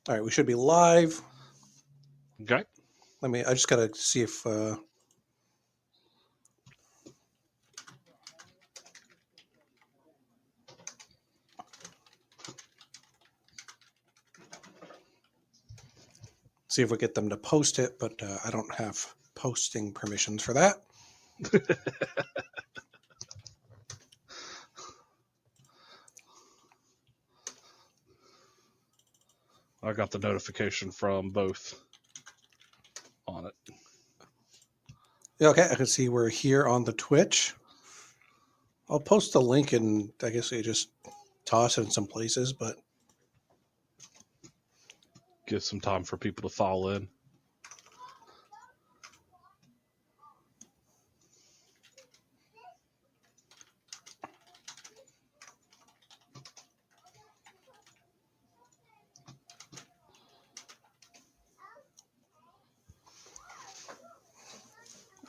All right, we should be live. Okay. I just got to see if. See if we get them to post it, but I don't have posting permissions for that. I got the notification from both on it. Yeah, okay, I can see we're here on the Twitch. I'll post the link and I guess we just toss it in some places, but Give some time for people to fall in.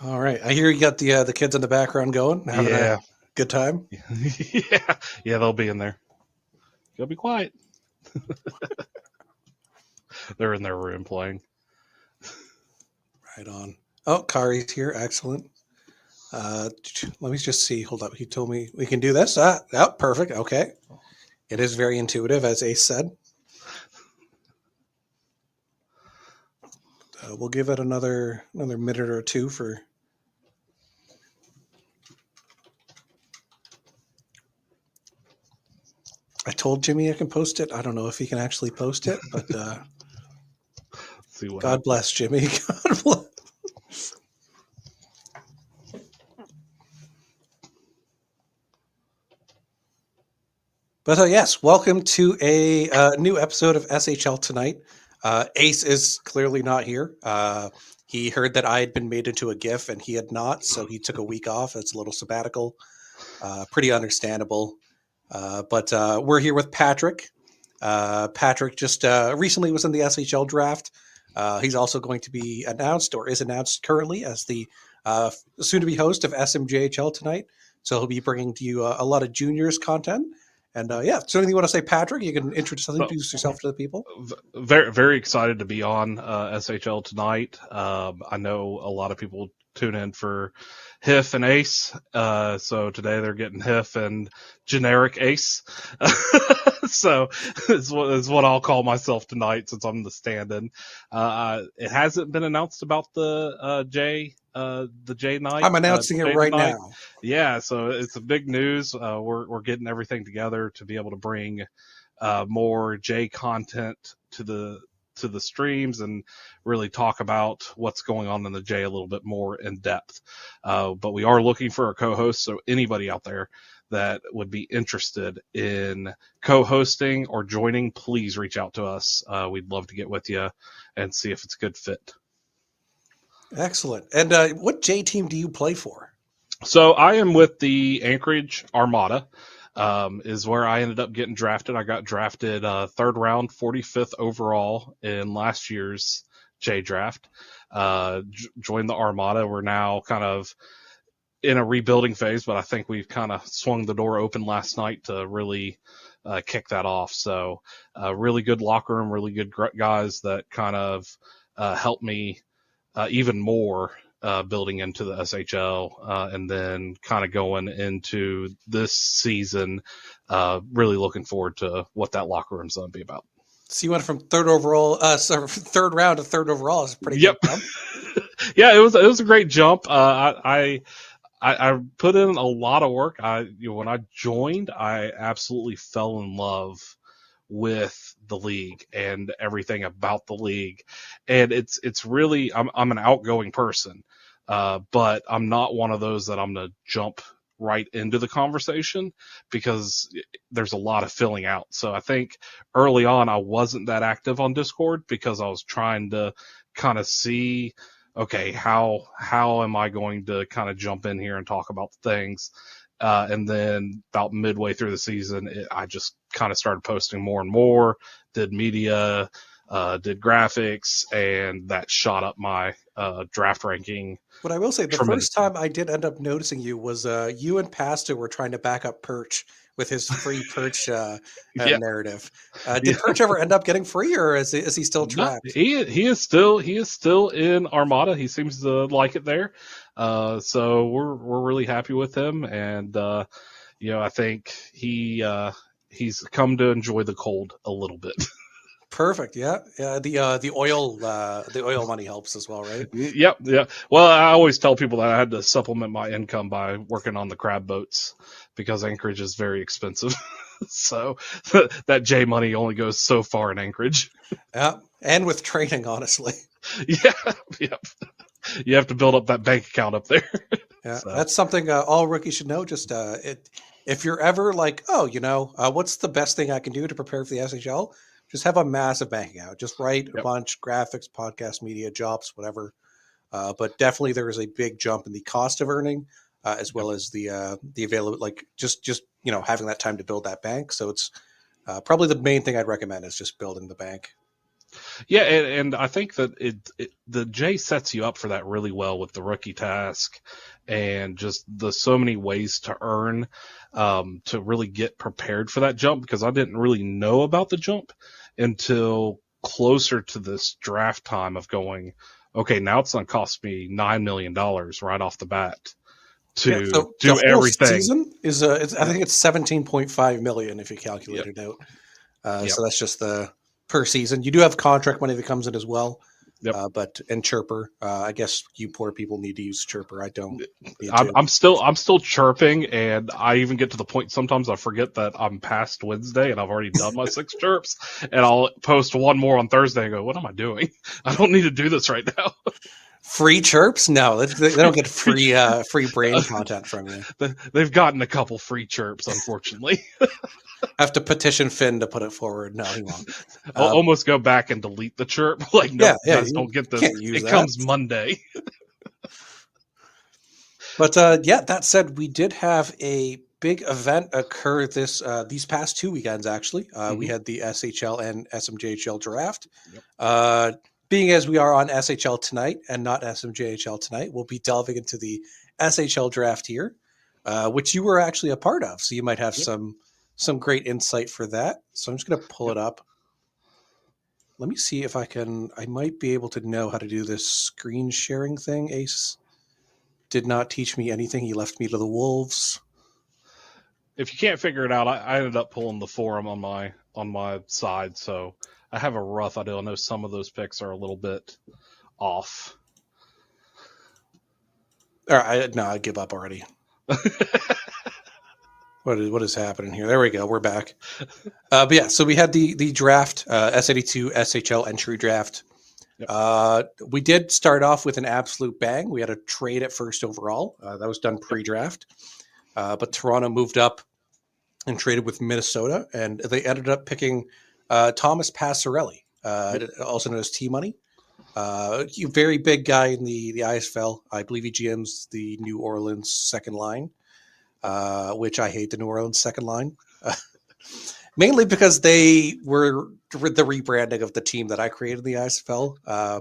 all right. I hear you got the kids in the background going, having a Yeah. good time. Yeah, they'll be in there. You'll be quiet. They're in their room playing. Right on. Oh, Kari's here. Excellent. Let me just see. Hold up. He told me we can do this. Perfect. Okay. It is very intuitive, as Ace said. We'll give it another minute or two for. I told Jimmy I can post it. I don't know if he can actually post it, but See what God happens. bless Jimmy. God bless. But yes, welcome to a new episode of SHL Tonight. Ace is clearly not here. He heard that I had been made into a GIF and he had not, so he took a week off. It's a little sabbatical. Pretty understandable. But we're here with Patrick. Patrick just recently was in the SHL draft. He's also going to be announced or is announced currently as the soon-to-be host of SMJHL Tonight. So he'll be bringing to you a lot of juniors content. And yeah, so anything you want to say, Patrick? You can introduce yourself to the people. Very, very excited to be on SHL tonight. I know a lot of people tune in for HIF and Ace. So today they're getting HIF and generic Ace. So it's what I'll call myself tonight since I'm the stand-in. It hasn't been announced about the J night. I'm announcing it J right tonight. now. Yeah, so it's a big news. We're getting everything together to be able to bring more J content to the streams and really talk about what's going on in the J a little bit more in depth. But we are looking for a co-host, so anybody out there that would be interested in co-hosting or joining, please reach out to us. We'd love to get with you and see if it's a good fit. Excellent. And what J team do you play for? So I am with the Anchorage Armada. Is where I ended up getting drafted. I got drafted third round, 45th overall in last year's J draft. Joined the Armada. We're now kind of in a rebuilding phase, but I think we've kind of swung the door open last night to really kick that off. So really good locker room, really good guys that kind of helped me even more building into the SHL and then kind of going into this season, really looking forward to what that locker room's going to be about. So you went from third overall, third round to third overall. Is a pretty Yep. good jump. Yeah, it was a great jump. I put in a lot of work. When I joined, I absolutely fell in love with the league and everything about the league. And it's really, I'm an outgoing person, but I'm not one of those that I'm going to jump right into the conversation because there's a lot of filling out. So I think early on I wasn't that active on Discord because I was trying to kind of see, okay, how am I going to kind of jump in here and talk about things? And then about midway through the season, I just kind of started posting more and more, did media, did graphics, and that shot up my draft ranking. But I will say the first time I did end up noticing you was you and Pasta were trying to back up Perch with his free Perch Yeah. narrative. Yeah. Did Perch ever end up getting free, or is he still No, trapped? he is still in Armada. He seems to like it there. So we're really happy with him, and I think he's come to enjoy the cold a little bit. Perfect. Yeah, yeah. The oil money helps as well, right? Yep, yeah. Well, I always tell people that I had to supplement my income by working on the crab boats because Anchorage is very expensive. So that J money only goes so far in Anchorage. Yeah, and with training, honestly. Yeah, yep. You have to build up that bank account up there. Yeah, So, that's something all rookies should know. Just if you're ever like, oh, what's the best thing I can do to prepare for the SHL? Just have a massive bank account. Just write a yep, bunch, graphics, podcast, media, jobs, whatever. But definitely there is a big jump in the cost of earning, as yep. well as the available, like just having that time to build that bank. So it's probably the main thing I'd recommend is just building the bank. Yeah, and I think that the J sets you up for that really well with the rookie task and just the so many ways to earn to really get prepared for that jump because I didn't really know about the jump until closer to this draft time of going, okay, now it's going to cost me $9 million right off the bat Yeah. to So the do whole everything. season is I Yep, think it's 17.5 million if you calculate yep, it out. yep, So that's just the per season. You do have contract money that comes in as well. yep. But and Chirper, I guess you poor people need to use Chirper. I don't need I'm, to. I'm still I'm still chirping, and I even get to the point sometimes I forget that I'm past Wednesday and I've already done my 6 chirps, and I'll post one more on Thursday and go, "What am I doing? I don't need to do this right now." Free chirps? No, they don't get free brain content from you. They've gotten a couple free chirps, unfortunately. I have to petition Finn to put it forward. No, he won't. I'll Uh, almost go back and delete the chirp. Like, yeah, nope, you yeah, guys you don't get this. can't use It that. comes Monday. But yeah, that said, we did have a big event occur these past 2 weekends. Actually, we Hmm. had the SHL and SMJHL draft. Yep. Uh, being as we are on SHL tonight and not SMJHL tonight, we'll be delving into the SHL draft here, which you were actually a part of. So you might have Yep. some great insight for that. So I'm just going to pull Yep. it up. Let me see if I can. I might be able to know how to do this screen sharing thing. Ace did not teach me anything. He left me to the wolves. If you can't figure it out, I ended up pulling the forum on my side, so I have a rough idea. I know some of those picks are a little bit off. All right, no, I give up already. What is happening here? There we go. We're back. But yeah, so we had the draft, S82 SHL entry draft. Yep. We did start off with an absolute bang. We had a trade at first overall. That was done Yep. pre-draft. But Toronto moved up and traded with Minnesota, and they ended up picking Thomas Passarelli, Yep. also known as T Money. Very big guy in the ISFL. I believe he GMs the New Orleans second line, which I hate the New Orleans second line. Mainly because they were the rebranding of the team that I created in the ISFL,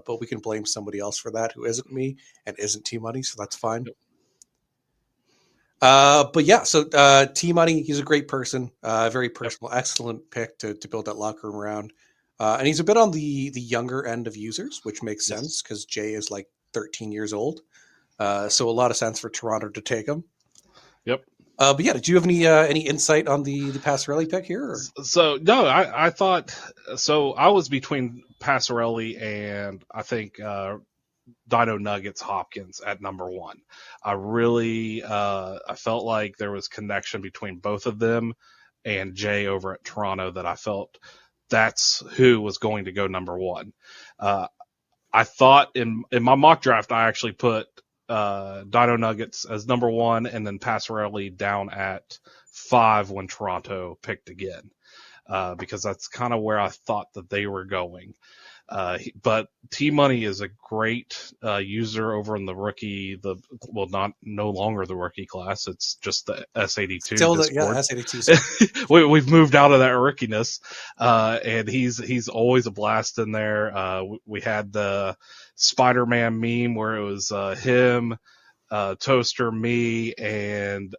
but we can blame somebody else for that who isn't me and isn't T Money, so that's fine. Yep. But yeah, so T Money, he's a great person, very Yep. personal, excellent pick to build that locker room around. And he's a bit on the younger end of users, which makes Yes. sense because Jay is like 13 years old. So a lot of sense for Toronto to take him. Yep. But yeah, did you have any insight on the Passarelli pick here? Or? So no, I thought so. I was between Passarelli and I think Dino Nuggets Hopkins at number one. I felt like there was connection between both of them and Jay over at Toronto that I felt that's who was going to go number one. Uh, I thought in my mock draft I actually put Dino Nuggets as number one and then Passarelli down at 5 when Toronto picked again. Because that's kind of where I thought that they were going. But T Money is a great user over in the rookie, not no longer the rookie class. It's just the S82 Still, Discord. S82. We've moved out of that rookiness, and he's always a blast in there. We had the Spider-Man meme where it was him, Toaster, me, and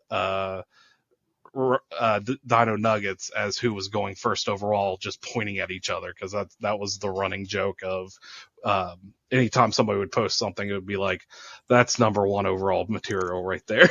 Dino Nuggets as who was going first overall, just pointing at each other, because that was the running joke of anytime somebody would post something, it would be like, that's number one overall material right there.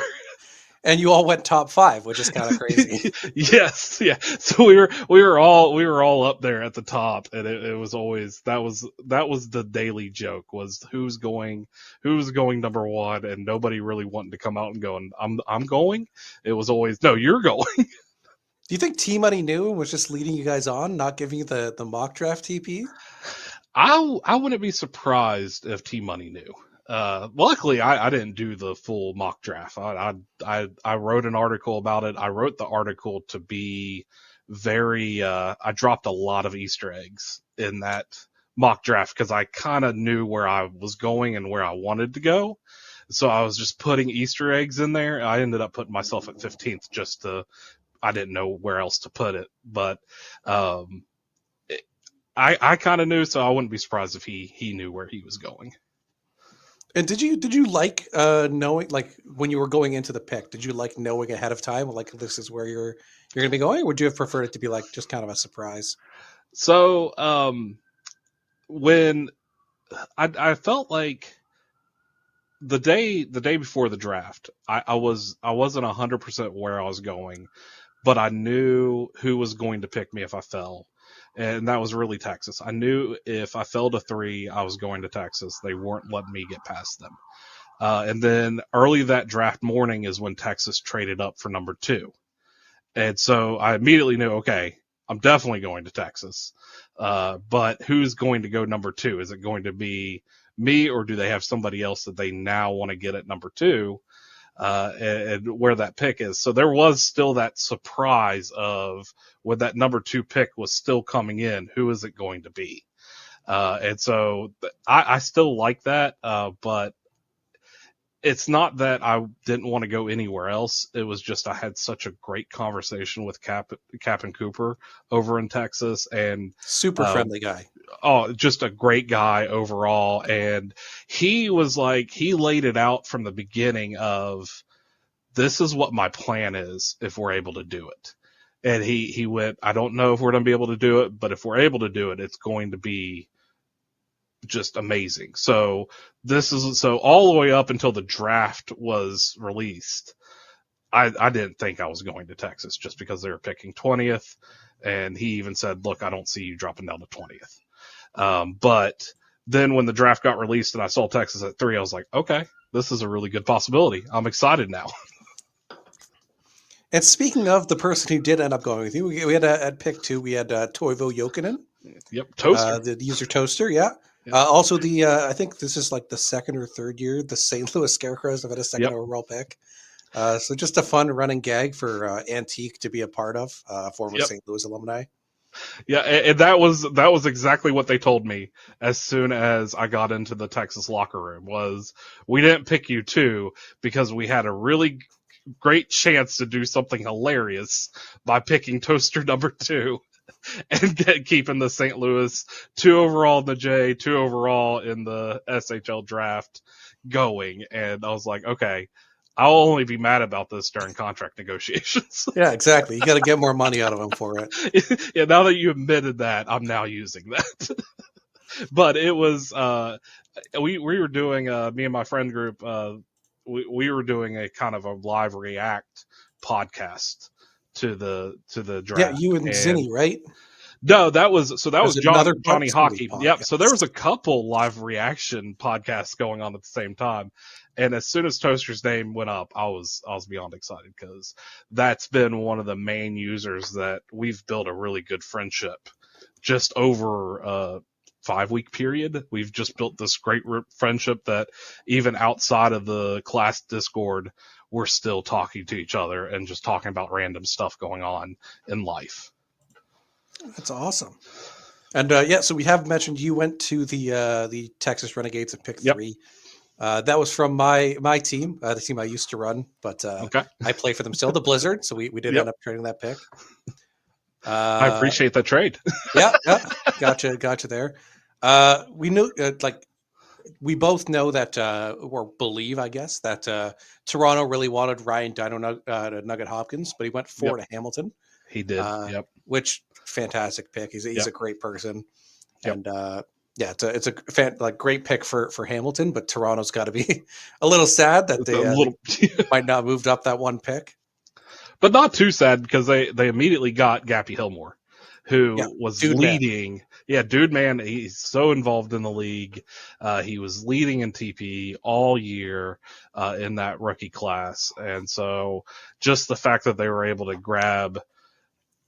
And you all went top 5, which is kind of crazy. Yes, yeah. So we were all up there at the top, and it was always that was the daily joke, was who's going number one, and nobody really wanting to come out and going, I'm going. It was always, no, you're going. Do you think T Money knew and was just leading you guys on, not giving you the mock draft TP? I wouldn't be surprised if T Money knew. Luckily, I didn't do the full mock draft. I wrote an article about it. I wrote the article to be very. I dropped a lot of Easter eggs in that mock draft because I kind of knew where I was going and where I wanted to go. So I was just putting Easter eggs in there. I ended up putting myself at 15th just to. I didn't know where else to put it, but I kind of knew, so I wouldn't be surprised if he knew where he was going. And did you like knowing, like, when you were going into the pick, did you like knowing ahead of time, like, this is where you're going to be going? Or would you have preferred it to be like just kind of a surprise? So when I felt like the day before the draft, I wasn't 100% where I was going, but I knew who was going to pick me if I fell. And that was really Texas. I knew if I fell to 3, I was going to Texas. They weren't letting me get past them. And then early that draft morning is when Texas traded up for number 2. And so I immediately knew, okay, I'm definitely going to Texas. But who's going to go number 2? Is it going to be me, or do they have somebody else that they now want to get at number 2? And where that pick is. So there was still that surprise of when that number 2 pick was still coming in, who is it going to be? And so I still like that, but it's not that I didn't want to go anywhere else. It was just I had such a great conversation with Cap and Cooper over in Texas, and Super friendly guy. oh, just a great guy overall. And he was like, he laid it out from the beginning of, this is what my plan is if we're able to do it. And he went, I don't know if we're going to be able to do it, but if we're able to do it, it's going to be just amazing. So so all the way up until the draft was released, I didn't think I was going to Texas just because they were picking 20th. And he even said, look, I don't see you dropping down to 20th. But then when the draft got released and I saw Texas at 3, I was like, okay, this is a really good possibility. I'm excited now. And speaking of the person who did end up going with you, we had at pick 2, we had Toivo Jokinen. Yep, Toaster. The user Toaster, yeah. Also, I think this is like the second or third year the St. Louis Scarecrows have had a second overall pick. So just a fun running gag for Antique to be a part of, former St. Louis alumni. Yeah, and that was exactly what they told me as soon as I got into the Texas locker room, was we didn't pick you 2 because we had a really great chance to do something hilarious by picking Toaster number 2 and keeping the St. Louis 2 overall in the J, 2 overall in the SHL draft going. And I was like, okay, I'll only be mad about this during contract negotiations. Yeah, exactly. You got to get more money out of him for it. Yeah, now that you admitted that, I'm now using that. But it was, we were doing, me and my friend group, we were doing a kind of a live react podcast to the draft. Yeah, you and Zinni, right? No, that was Johnny Hockey. Yeah, so there was a couple live reaction podcasts going on at the same time. And as soon as Toaster's name went up, I was beyond excited, because that's been one of the main users that we've built a really good friendship just over a 5-week period. We've just built this great friendship that even outside of the class Discord, we're still talking to each other and just talking about random stuff going on in life. That's awesome. And so we have mentioned you went to the Texas Renegades at pick 3. That was from my team, the team I used to run, but I play for them still, the Blizzard. So we did end up trading that pick. I appreciate that trade. yeah, gotcha there. We knew we both know that, or believe, I guess, that Toronto really wanted Ryan Nugget Hopkins, but he went Yep, 4 to Hamilton, he did. Yep, which fantastic pick. He's yep, a great person, yep. and yeah, it's a like great pick for Hamilton. But Toronto's got to be a little sad that It's a they little, might not have moved up that one pick. but not too sad because they immediately got Gappy Hillmore, Yeah, who was dude, man, leading. Yeah, dude, man, he's so involved in the league. He was leading in TP all year in that rookie class, and so just the fact that they were able to grab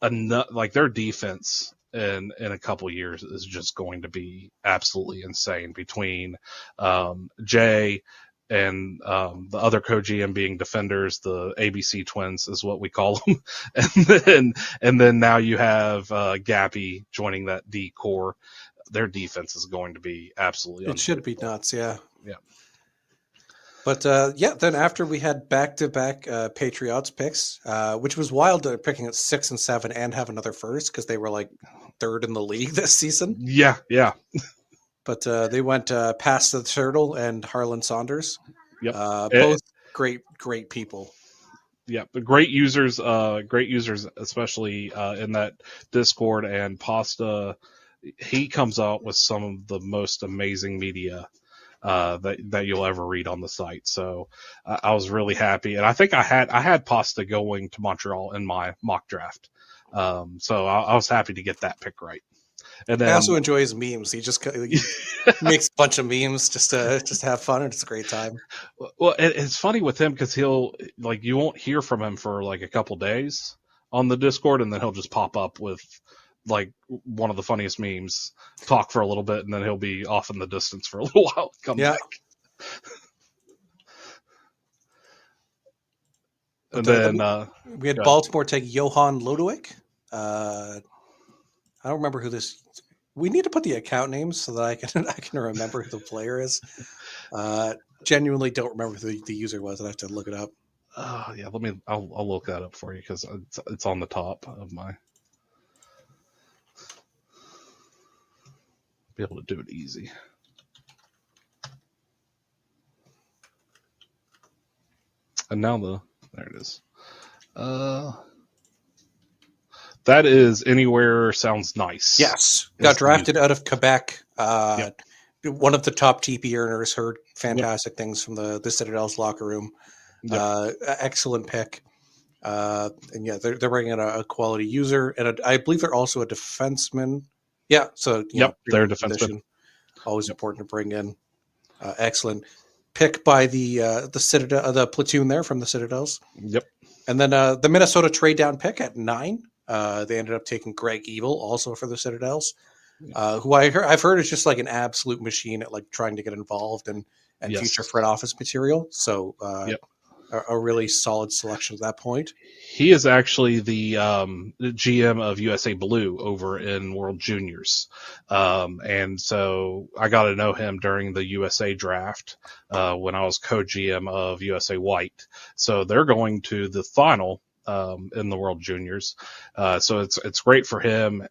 like their defense in a couple years is just going to be absolutely insane between Jay and the other co-GM being defenders. The ABC twins is what we call them. And then now you have Gappy joining that D core. Their defense is going to be absolutely it should be unbelievable. nuts. Yeah. Yeah. But yeah, then after we had back-to-back Patriots picks, which was wild, picking at 6 and 7 and have another first because they were like third in the league this season. Yeah. Yeah. But they went past the Turtle and Harlan Saunders, Yep. both great people. Yeah, but great users, especially in that Discord. And Pasta, he comes out with some of the most amazing media that you'll ever read on the site. So I was really happy, and I think I had Pasta going to Montreal in my mock draft. So I was happy to get that pick right. And I then also enjoy his memes. He makes a bunch of memes just to have fun, and it's a great time. well, it's funny with him because he'll like you won't hear from him for like a couple days on the Discord, and then he'll just pop up with like one of the funniest memes, talk for a little bit, and then he'll be off in the distance for a little while. Come Yeah. back. And then we had Baltimore take Johan Lodowick. I don't remember who this. We need to put the account names so that I can remember who the player is. Genuinely don't remember who the user was. I have to look it up. yeah, I'll look that up for you because it's on the top of my. Be able to do it easy. And now there it is. That is Anywhere Sounds Nice. Yes, got drafted out of Quebec. Yep. One of the top TP earners. Heard fantastic things from the Citadel's locker room. Yep. Excellent pick. And yeah, they're bringing in a quality user, and I believe they're also a defenseman. Yeah, so they're a defenseman. Always important to bring in. Excellent pick by the Citadel, the platoon there from the Citadels. Yep. And then the Minnesota trade down pick at 9. They ended up taking Greg Evil, also for the Citadels, who I've heard is just like an absolute machine at like trying to get involved and Yes. future front office material. So Yep. a really solid selection at that point. He is actually the GM of USA Blue over in World Juniors. And so I got to know him during the USA draft when I was co-GM of USA White. So they're going to the final in the World Juniors. So it's great for him.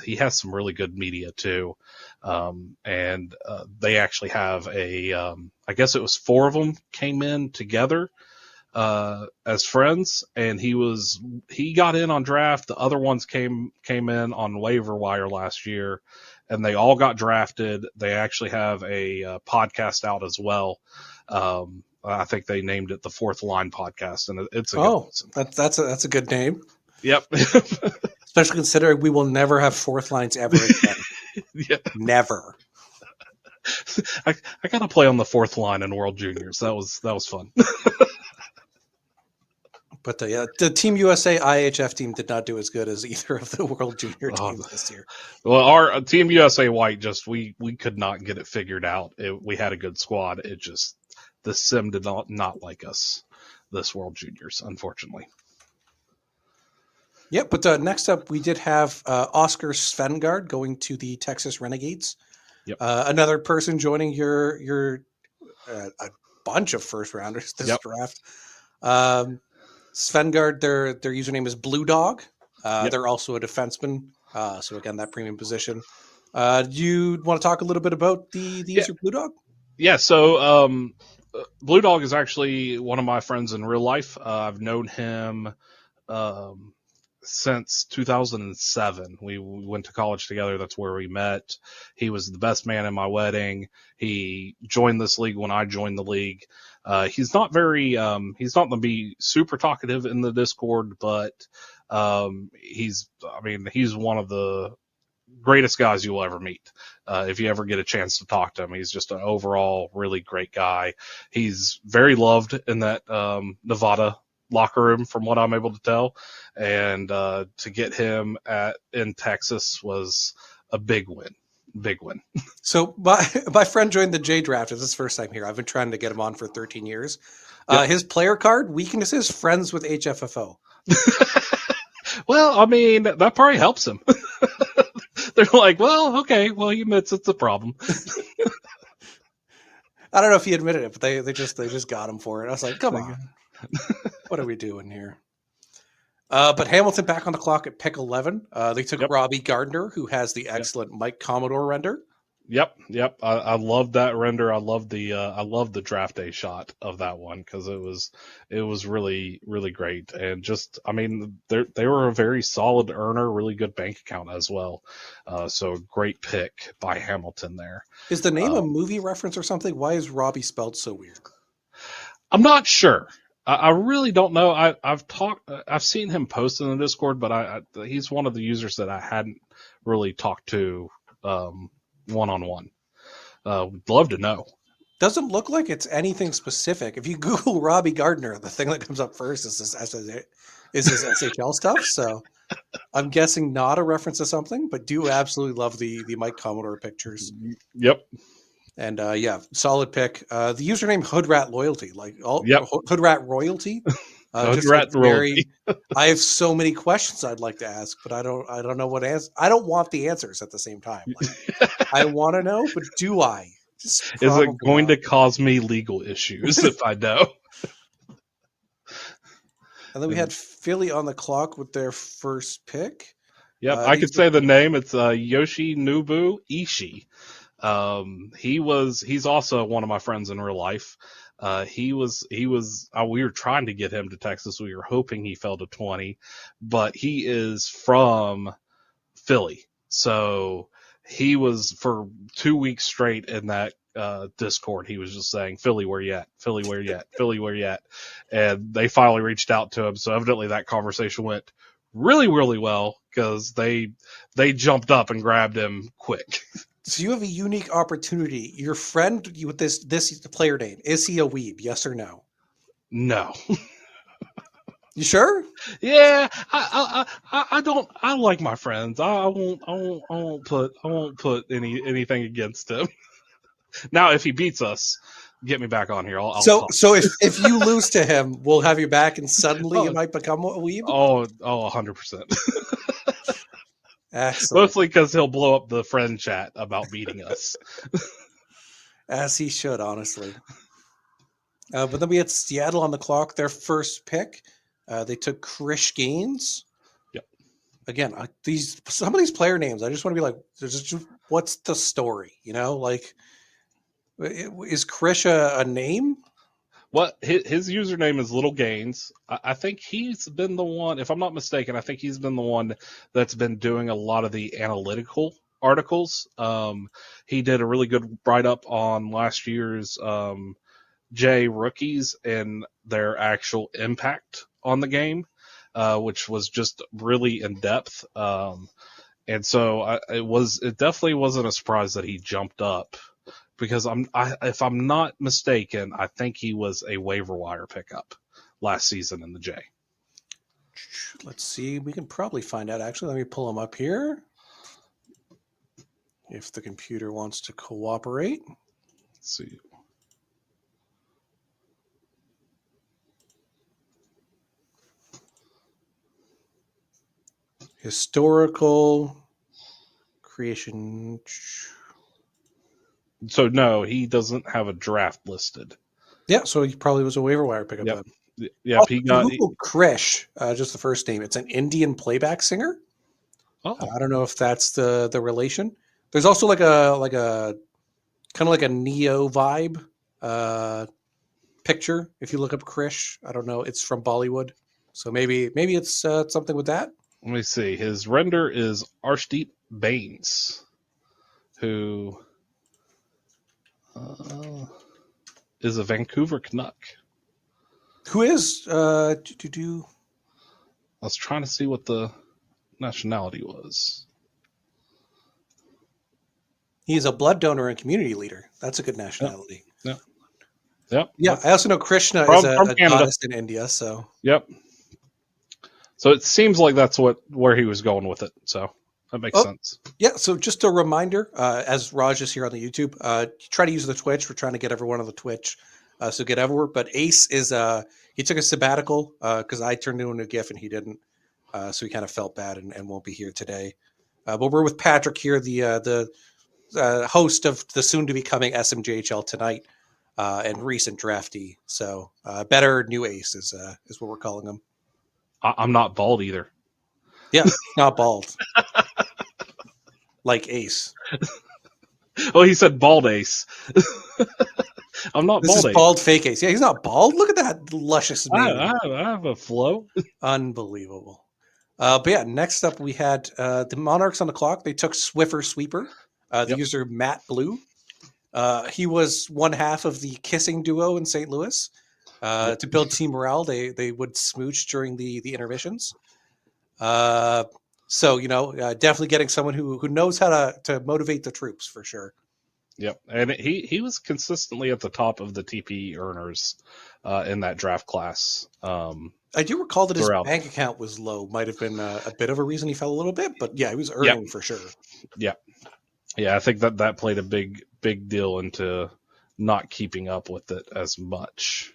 He has some really good media too. And they actually have I guess it was 4 of them came in together as friends, and he got in on draft. The other ones came in on waiver wire last year, and they all got drafted. They actually have a podcast out as well. I think they named it the Fourth Line Podcast, and it's that's a good name. Yep. Especially considering we will never have fourth lines ever again. Yeah. Never. I got to play on the fourth line in World Juniors. That was fun. But the Team USA IHF team did not do as good as either of the World Junior teams this year. Well, our Team USA White we could not get it figured out. We had a good squad. It just the sim did not like us this World Juniors, unfortunately. Yeah, but next up we did have Oscar Svengard going to the Texas Renegades. Yep. Another person joining your a bunch of first rounders this draft. Svengard, their username is Blue Dog. They're also a defenseman. So again, that premium position. Do you want to talk a little bit about the Yeah, user Blue Dog? yeah. So Blue Dog is actually one of my friends in real life. I've known him um, since 2007. We went to college together. That's where we met. He was the best man in my wedding. He joined this league when I joined the league. He's not going to be super talkative in the Discord, but he's one of the greatest guys you will ever meet. If you ever get a chance to talk to him, he's just an overall really great guy. He's very loved in that Nevada locker room, from what I'm able to tell. And to get him in Texas was a big win. Big win. So my friend joined the J draft. It's his first time here. I've been trying to get him on for 13 years. Yep. His player card weaknesses: friends with HFFO. Well, I mean, that probably helps him. They're like, well, okay, well, he admits it's a problem. I don't know if he admitted it, but they just got him for it. I was like, come on, what are we doing here? But Hamilton back on the clock at pick 11. They took Yep. Robbie Gardner, who has the excellent Mike Commodore render. Yep. I love that render. I love the draft day shot of that one because it was really really great. And just I mean they were a very solid earner, really good bank account as well. So great pick by Hamilton there. Is the name a movie reference or something? Why is Robbie spelled so weird? I'm not sure. I really don't know. I've seen him post in the Discord, but he's one of the users that I hadn't really talked to one on one. Would love to know. Doesn't look like it's anything specific. If you Google Robbie Gardner, the thing that comes up first is his SHL stuff. So I'm guessing not a reference to something, but do absolutely love the Mike Commodore pictures. Yep. And yeah, solid pick. The username Hoodrat Loyalty, like all Yep. Hoodrat Royalty. Hoodrat Royalty. I have so many questions I'd like to ask, but I don't know what answer. I don't want the answers at the same time. Like, I want to know, but do I? Is it going to cause me legal issues if I know? And then we had Philly on the clock with their first pick. Yep, I could say the name. It's Yoshinobu Ishii. He's also one of my friends in real life. We were trying to get him to Texas. We were hoping he fell to 20, but he is from Philly. So he was for 2 weeks straight in that Discord. He was just saying, Philly, where you at? Philly, where you at? Philly, where you at? And they finally reached out to him. So evidently that conversation went really, really well because they jumped up and grabbed him quick. So you have a unique opportunity. Your friend with this player name, is he a weeb? Yes or no? No. You sure? Yeah, I don't. I like my friends. I won't put anything against him. Now, if he beats us, get me back on here. I'll so talk. so if you lose to him, we'll have you back, and suddenly you might become a weeb. 100%. Excellent. Mostly because he'll blow up the friend chat about beating us. As he should, honestly. But then we had Seattle on the clock. Their first pick. They took Krish Gaines. Yep. Again, some of these player names, I just want to be like, what's the story? You know, like, is Krish a name? What his username is Little Gains. I think he's been the one, if I'm not mistaken, I think he's been the one that's been doing a lot of the analytical articles. He did a really good write up on last year's J rookies and their actual impact on the game, which was just really in depth. And so it definitely wasn't a surprise that he jumped up. Because if I'm not mistaken, I think he was a waiver wire pickup last season in the J. Let's see. We can probably find out. Actually, let me pull him up here. If the computer wants to cooperate. Let's see. Historical creation. So no, he doesn't have a draft listed. Yeah, so he probably was a waiver wire pickup then. Yep, he got Krish, just the first name. It's an Indian playback singer. Oh. I don't know if that's the relation, There's also like a kind of like a Neo vibe picture. If you look up Krish, I don't know, it's from Bollywood, so maybe it's something with that. Let me see. His render is Arshdeep Baines, who uh, is a Vancouver Canuck. Who is I was trying to see what the nationality was. He's a blood donor and community leader. That's a good Yep, nationality. yep, yep. Yeah, I also know Krishna is From a Canada. goddess in India. So Yep. So it seems like that's where he was going with it. So that makes oh sense. yeah. So just a reminder, as Raj is here on the YouTube, try to use the Twitch. We're trying to get everyone on the Twitch, so get everywhere. But Ace is he took a sabbatical because I turned into a GIF and he didn't, so he kind of felt bad and won't be here today. But we're with Patrick here, the host of the soon to be coming SMJHL Tonight and recent draftee. So better new Ace is what we're calling him. I'm not bald either. Yeah, not bald. Like Ace. Oh, he said bald Ace. I'm not This bald is Ace. bald fake Ace. Yeah, he's not bald. Look at that luscious mane. I have a flow. Unbelievable. But yeah, next up we had the Monarchs on the clock. They took Swiffer Sweeper, the Yep. user Matt Blue. He was one half of the kissing duo in St. Louis. Yep. To build team morale, they would smooch during the intermissions. So definitely getting someone who knows how to motivate the troops for sure. Yep, and he was consistently at the top of the TP earners in that draft class. I do recall that his Throughout. bank account was low. Might have been a bit of a reason he fell a little bit, but yeah, he was earning for sure. Yeah, I think that played a big deal into not keeping up with it as much.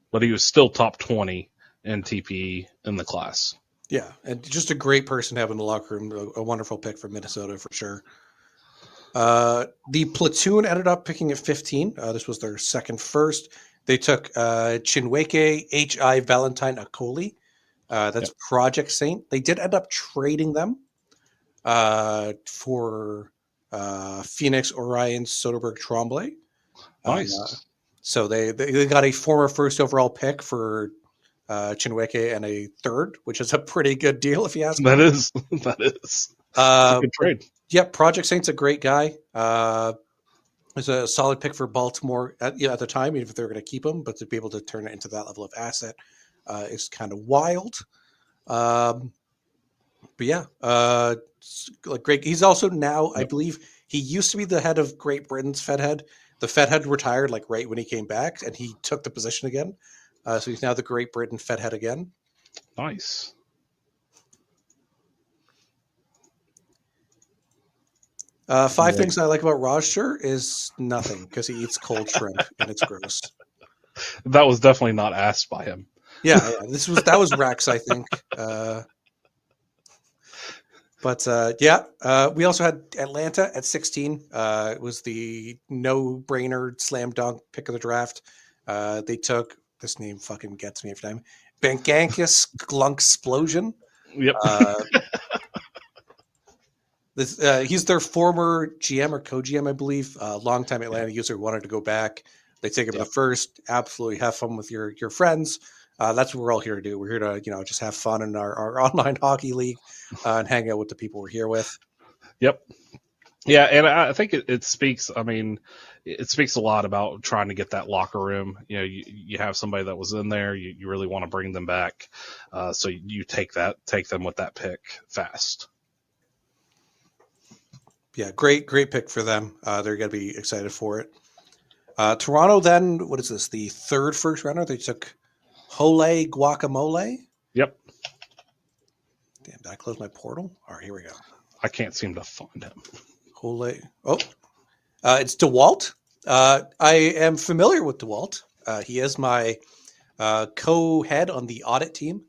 But he was still top 20 in TPE in the class. Yeah, and just a great person to have in the locker room. A wonderful pick from Minnesota for sure. The platoon ended up picking at 15. This was their second first. They took Chinweke H.I. Valentine Akoli. That's Project Saint. They did end up trading them for Phoenix Orion Soderberg Tremblay. Nice. So they got a former first overall pick for Chinweke and a third, which is a pretty good deal if you ask me. That is. It's a good trade. Yep, Project Saint's a great guy. It's a solid pick for Baltimore at the time, even if they're going to keep him, but to be able to turn it into that level of asset is kind of wild. But yeah, like great. He's also now, I believe, he used to be the head of Great Britain's Fed head. The Fed head retired like right when he came back, and he took the position again. So he's now the Great Britain Fed head again. Nice. Five things I like about Rajshir is nothing because he eats cold shrimp and it's gross. That was definitely not asked by him. Yeah, that was Rex, I think. We also had Atlanta at 16. It was the no-brainer slam dunk pick of the draft. They took, this name fucking gets me every time, Bankankus Glunk-splosion. Yep. He's their former GM or co-GM, I believe. Longtime Atlanta user, wanted to go back. They take him the first. Absolutely have fun with your friends. That's what we're all here to do. We're here to just have fun in our online hockey league and hang out with the people we're here with. Yep. Yeah, and I think it speaks. I mean, it speaks a lot about trying to get that locker room. You have somebody that was in there. You really want to bring them back, so you take them with that pick fast. Yeah, great pick for them. They're going to be excited for it. Toronto then, what is this? The third first rounder. They took Hole Guacamole. Yep. Damn, did I close my portal? All right, here we go. I can't seem to find him. Hole. Oh, it's DeWalt. I am familiar with DeWalt. He is my co-head on the audit team.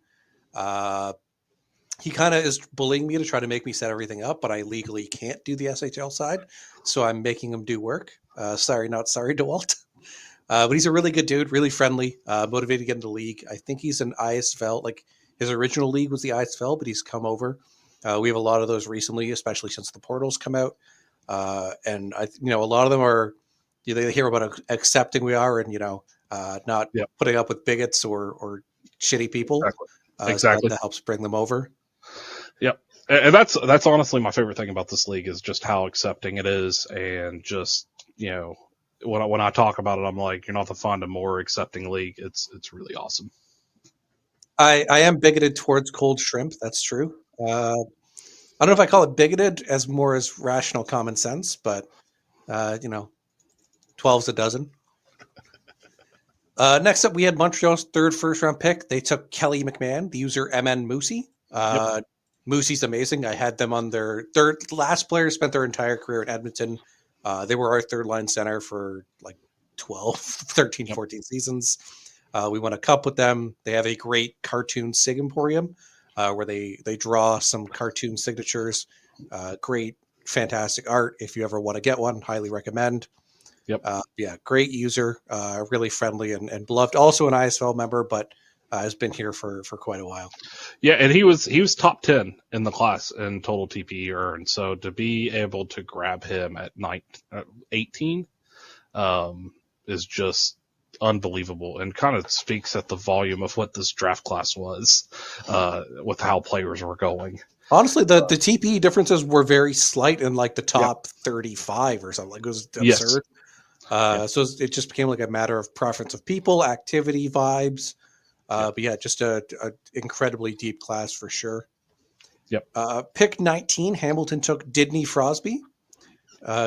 He kind of is bullying me to try to make me set everything up, but I legally can't do the SHL side, so I'm making him do work. Sorry, not sorry, DeWalt. But he's a really good dude, really friendly, motivated to get into the league. I think he's an ISFL. Like His original league was the ISFL, but he's come over. We have a lot of those recently, especially since the portals come out. And a lot of them are, they hear about how accepting we are, and not Yep. putting up with bigots or shitty people. Exactly. That helps bring them over. Yep. And that's honestly my favorite thing about this league is just how accepting it is, and just when I talk about it, I'm like, you're not to find a more accepting league. It's really awesome. I am bigoted towards cold shrimp. That's true. I don't know if I call it bigoted as more as rational common sense, but 12's a dozen. Next up, we had Montreal's third first round pick. They took Kelly McMahon, the user MN Moosey. Moosey's amazing. I had them on their last player, spent their entire career in Edmonton. They were our third line center for like 12, 13, 14 seasons. We won a cup with them. They have a great cartoon sig emporium where they draw some cartoon signatures. Great, fantastic art. If you ever want to get one, highly recommend. Yep. Great user, really friendly and beloved. Also an ISL member, but has been here for quite a while. Yeah, and he was top 10 in the class in total TPE earned. So to be able to grab him at 18 is just unbelievable, and kind of speaks at the volume of what this draft class was with how players were going. Honestly, the TPE differences were very slight in like the top 35 or something. Like, it was absurd. So it just became like a matter of preference of people, activity, vibes. But yeah, just a incredibly deep class for sure. Yep. Pick 19, Hamilton took Didney Frosby.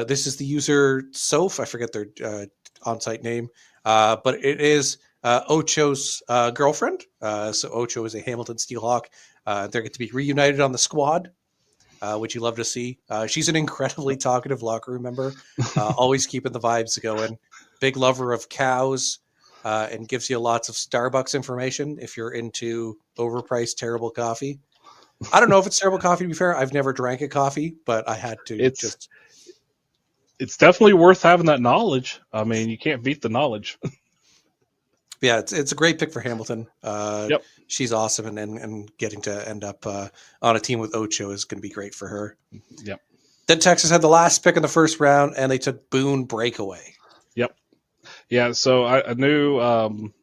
This is the user Soph. I forget their on-site name, but it is Ocho's girlfriend. So Ocho is a Hamilton Steelhawk. They're going to be reunited on the squad, which you love to see. She's an incredibly talkative locker room member, always keeping the vibes going. Big lover of cows, and gives you lots of Starbucks information if you're into overpriced, terrible coffee. I don't know if it's terrible coffee, to be fair. I've never drank a coffee, but I had to It's definitely worth having that knowledge. I mean, you can't beat the knowledge. Yeah, it's a great pick for Hamilton. She's awesome, and getting to end up on a team with Ocho is going to be great for her. Yep. Then Texas had the last pick in the first round, and they took Boone Breakaway. Yep. Yeah, so I knew,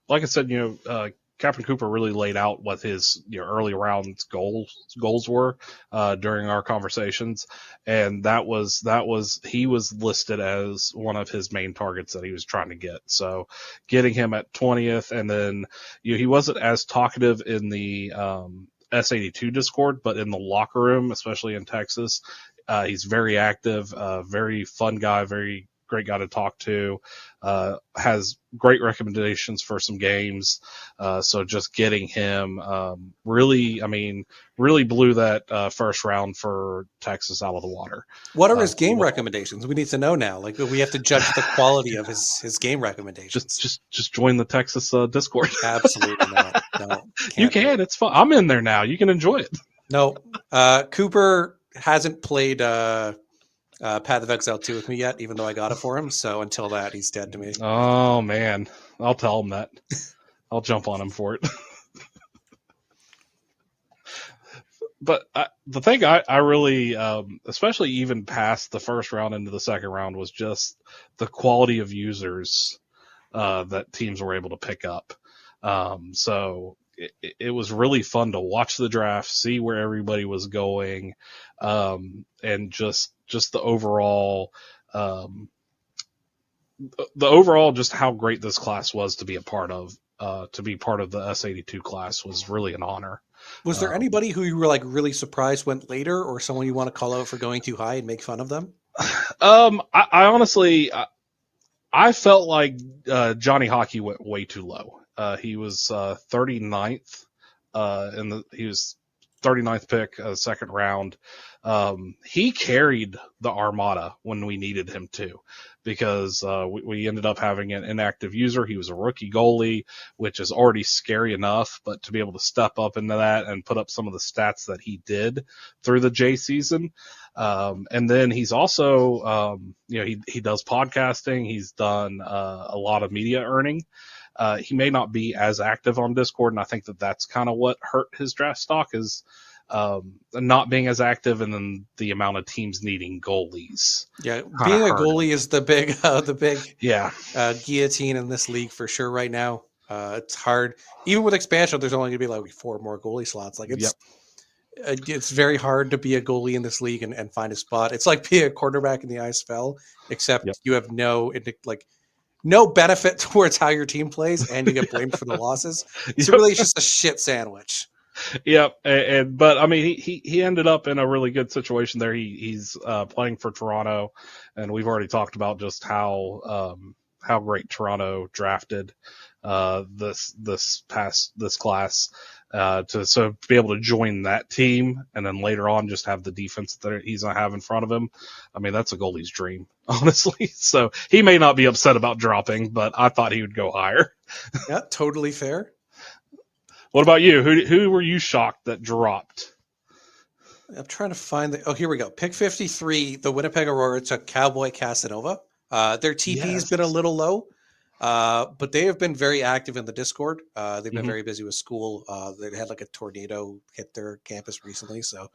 like I said, Captain Cooper really laid out what his early round goals were during our conversations, and that was he was listed as one of his main targets that he was trying to get. So getting him at 20th, and then he wasn't as talkative in the S82 Discord, but in the locker room, especially in Texas, he's very active, very fun guy, very great guy to talk to, has great recommendations for some games. So just getting him really blew that first round for Texas out of the water. What are his game recommendations? We need to know now. Like, we have to judge the quality of his game recommendations. Just join the Texas Discord. Absolutely not. No, you can. It's fun. I'm in there now. You can enjoy it. No, Cooper hasn't played Path of Exile 2 with me yet, even though I got it for him. So until that, he's dead to me. Oh, man. I'll tell him that. I'll jump on him for it. But the thing I really, especially even past the first round into the second round, was just the quality of users that teams were able to pick up. So it was really fun to watch the draft, see where everybody was going, and just the overall, just how great this class was to be a part of. To be part of the S82 class was really an honor. Was there anybody who you were like really surprised went later, or someone you want to call out for going too high and make fun of them? I honestly, I felt like Johnny Hockey went way too low. He was 39th, he was 39th pick, second round. He carried the Armada when we needed him to, because we ended up having an inactive user. He was a rookie goalie, which is already scary enough, but to be able to step up into that and put up some of the stats that he did through the J season. And then he's also, he does podcasting. He's done a lot of media earning. He may not be as active on Discord, and I think that's kind of what hurt his draft stock is not being as active, and then the amount of teams needing goalies. Yeah, Kind of being a hurt him. goalie is the big Yeah. guillotine in this league for sure right now. It's hard. Even with expansion, there's only going to be like 4 more goalie slots. Like Yep. it's very hard to be a goalie in this league and find a spot. It's like being a quarterback in the ISFL, Yep. except you have no benefit towards how your team plays, and you get blamed for the losses. So really, it's just a shit sandwich. Yep, but I mean, he ended up in a really good situation there. He's playing for Toronto, and we've already talked about just how great Toronto drafted this class to be able to join that team, and then later on just have the defense that he's gonna have in front of him. I mean, that's a goalie's dream, honestly. So he may not be upset about dropping, but I thought he would go higher. Yeah, totally fair. What about you? Who were you shocked that dropped? I'm trying to find here we go. Pick 53, the Winnipeg Aurora took Cowboy Casanova. Their TP has been a little low, but they have been very active in the Discord. They've been very busy with school. They had like a tornado hit their campus recently, so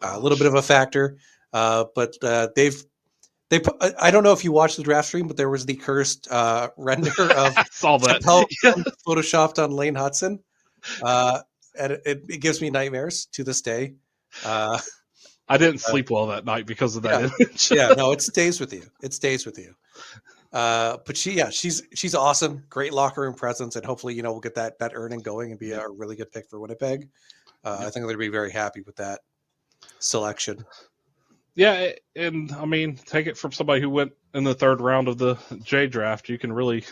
a little bit of a factor. But they put, I don't know if you watched the draft stream, but there was the cursed render of I saw that photoshopped on Lane Hudson. And it gives me nightmares to this day. I didn't sleep well that night because of that image. Yeah, no, it stays with you. It stays with you. But she's awesome. Great locker room presence, and hopefully, we'll get that earning going and be a really good pick for Winnipeg. I think they're going to be very happy with that selection. Yeah, and I mean, take it from somebody who went in the 3rd round of the J draft. You can really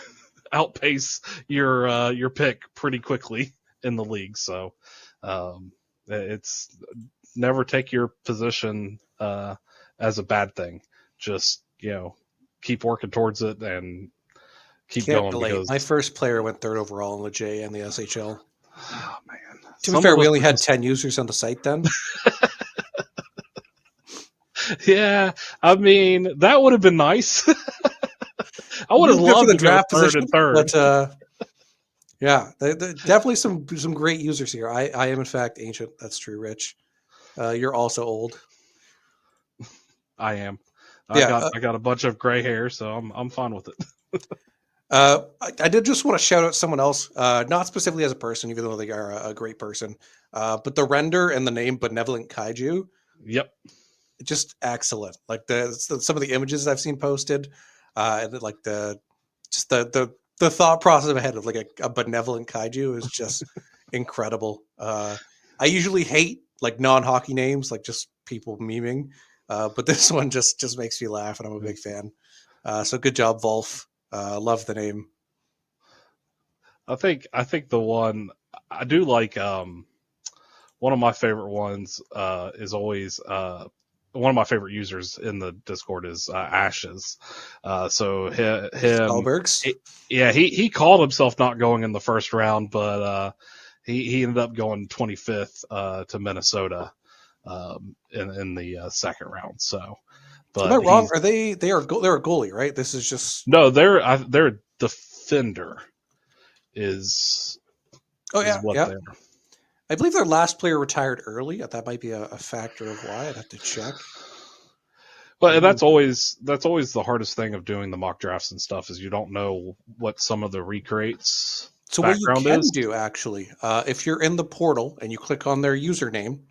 outpace your pick pretty quickly in the league. So it's never take your position as a bad thing. Just keep working towards it and keep going. Because my first player went 3rd overall in the J and the SHL. Oh man! To be fair, we only had 10 users on the site then. Yeah, I mean that would have been nice. I would have loved the to draft go 3rd and 3rd. But yeah, definitely some great users here. I am in fact ancient. That's true, Rich. You're also old. I am. I got a bunch of gray hair, so I'm fine with it. I did just want to shout out someone else, not specifically as a person, even though they are a great person, but the render and the name Benevolent Kaiju. Yep. Just excellent. Like some of the images I've seen posted, and like the thought process ahead of like a benevolent kaiju is just incredible. I usually hate like non-hockey names, like just people memeing, but this one just makes me laugh, and I'm a big fan. So good job, Wolf. Love the name. I think the one I do like. One of my favorite ones is always one of my favorite users in the Discord is Ashes. So him, Stallbergs. He called himself not going in the 1st round, but he ended up going 25th to Minnesota in the 2nd round. So, but am I wrong? Are they're a goalie, right? This is just they're a defender. Is what they're. I believe their last player retired early. That might be a factor of why. I'd have to check. But that's always the hardest thing of doing the mock drafts and stuff is you don't know what some of the recreates. So what you can do actually, if you're in the portal and you click on their username,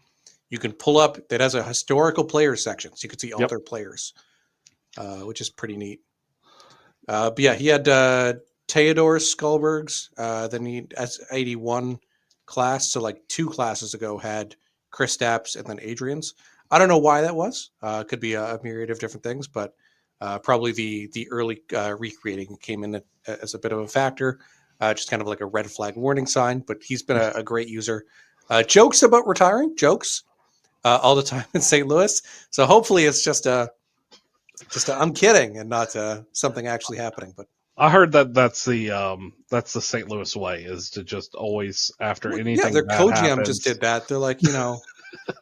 you can pull up. It has a historical players section, so you can see all their players, which is pretty neat. But yeah, he had Theodore Skullbergs. Then he S81 class, so like 2 classes ago had Kristaps and then Adrian's. I don't know why that was. Could be a myriad of different things, but probably the early recreating came in as a bit of a factor, just kind of like a red flag warning sign. But he's been a great user. Jokes about retiring, all the time in St. Louis. So hopefully it's just a I'm kidding and not something actually happening. But I heard that's the St. Louis way is to just always after anything. Yeah, their co-GM just did that. They're like,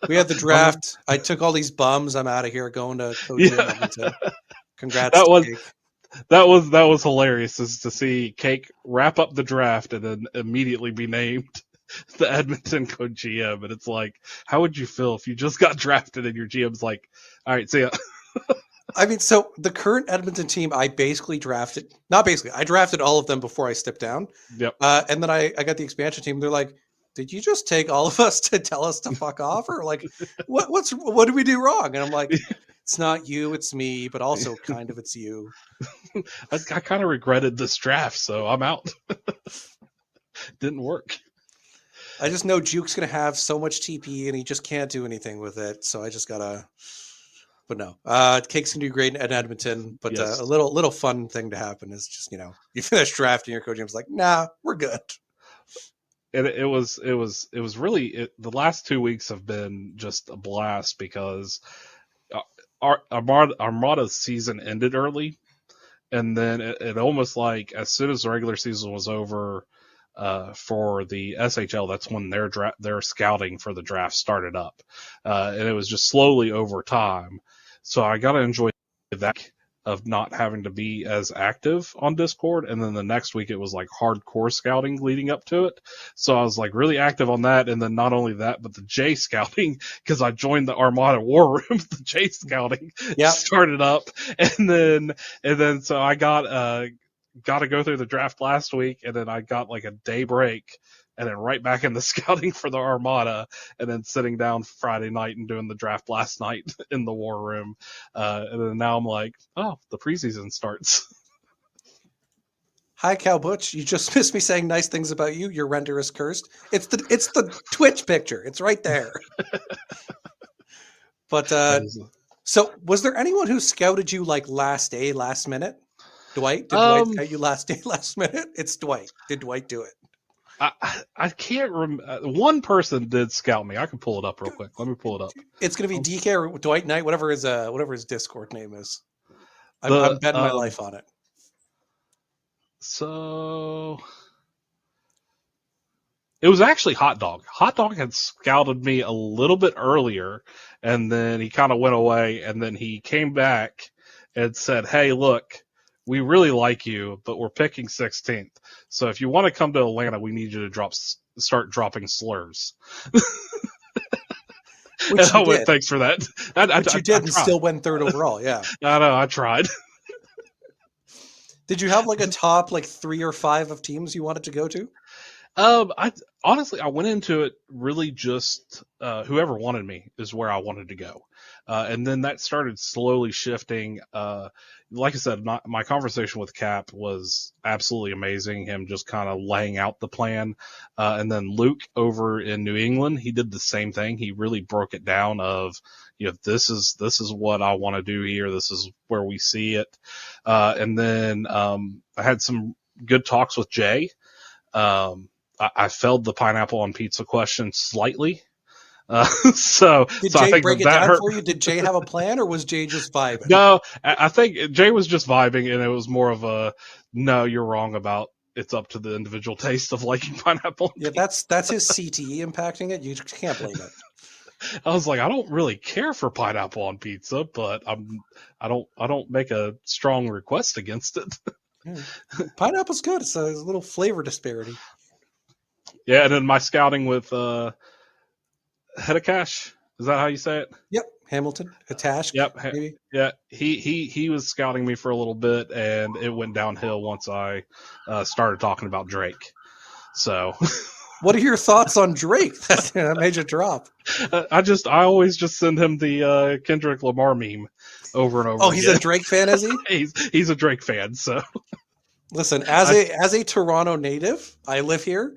we had the draft. I took all these bums. I'm out of here going to co-GM. Congrats. That was hilarious, is to see Cake wrap up the draft and then immediately be named the Edmonton co-GM. And it's like, how would you feel if you just got drafted and your GM's like, all right, see ya. I mean, so the current Edmonton team, I basically drafted, not basically, I drafted all of them before I stepped down. Yep. And then I got the expansion team. They're like, did you just take all of us to tell us to fuck off? Or like, what did we do wrong? And I'm like, it's not you, it's me, but also kind of it's you. I kind of regretted this draft, so I'm out. Didn't work. I just know Juke's going to have so much TP and he just can't do anything with it. So I just got to, but no, Cake's going to do great at Edmonton. But Yes. a little fun thing to happen is just, you finish drafting, your coach is like, nah, we're good. And it was really, the last 2 weeks have been just a blast because our Armada's season ended early, and then it almost like as soon as the regular season was over, for the SHL, that's when their scouting for the draft started up, and it was just slowly over time. So I got to enjoy that of not having to be as active on Discord. And then the next week it was like hardcore scouting leading up to it. So I was like really active on that. And then not only that, but the J scouting, because I joined the Armada War Room, the J scouting started up. And then so I got to go through the draft last week, and then I got like a day break, and then right back in the scouting for the Armada, and then sitting down Friday night and doing the draft last night in the War Room. And then now I'm like, oh, the preseason starts. Hi, Cal Butch. You just missed me saying nice things about you. Your render is cursed. It's the Twitch picture. It's right there. But so was there anyone who scouted you like last day, last minute? Dwight? Did Dwight scout you last day, last minute? It's Dwight. Did Dwight do it? I can't remember. One person did scout me. I can pull it up real quick. Let me pull it up. It's going to be DK or Dwight Knight, whatever his Discord name is. I'm betting my life on it. So it was actually Hot Dog. Hot Dog had scouted me a little bit earlier, and then he kind of went away, and then he came back and said, hey, look, we really like you, but we're picking 16th. So if you want to come to Atlanta, we need you to start dropping slurs. Which I went, thanks for that. Which you did and still went third overall, yeah. I know, I tried. Did you have like a top like 3 or 5 of teams you wanted to go to? I went into it really just whoever wanted me is where I wanted to go. And then that started slowly shifting. Like I said, my conversation with Cap was absolutely amazing. Him just kind of laying out the plan. And then Luke over in New England, he did the same thing. He really broke it down of, this is what I want to do here. This is where we see it. And then I had some good talks with Jay. I failed the pineapple on pizza question slightly. So did Jay I think break it down hurt for you? Did Jay have a plan, or was Jay just vibing? No, I think Jay was just vibing, and it was more of a, no, you're wrong about, it's up to the individual taste of liking pineapple. Yeah, that's his CTE impacting it. You can't blame it. I was like, I don't really care for pineapple on pizza, but I don't make a strong request against it. Yeah. Pineapple's good. It's a little flavor disparity. Yeah, and then my scouting with Hedekash, is that how you say it? Yep, Hamilton, Hatash. Yep, maybe. Yeah, he was scouting me for a little bit, and it went downhill once I started talking about Drake. So, what are your thoughts on Drake? That made you drop. I always just send him the Kendrick Lamar meme over and over. Oh, he's a Drake fan, is he? he's a Drake fan. So, listen, as a Toronto native, I live here.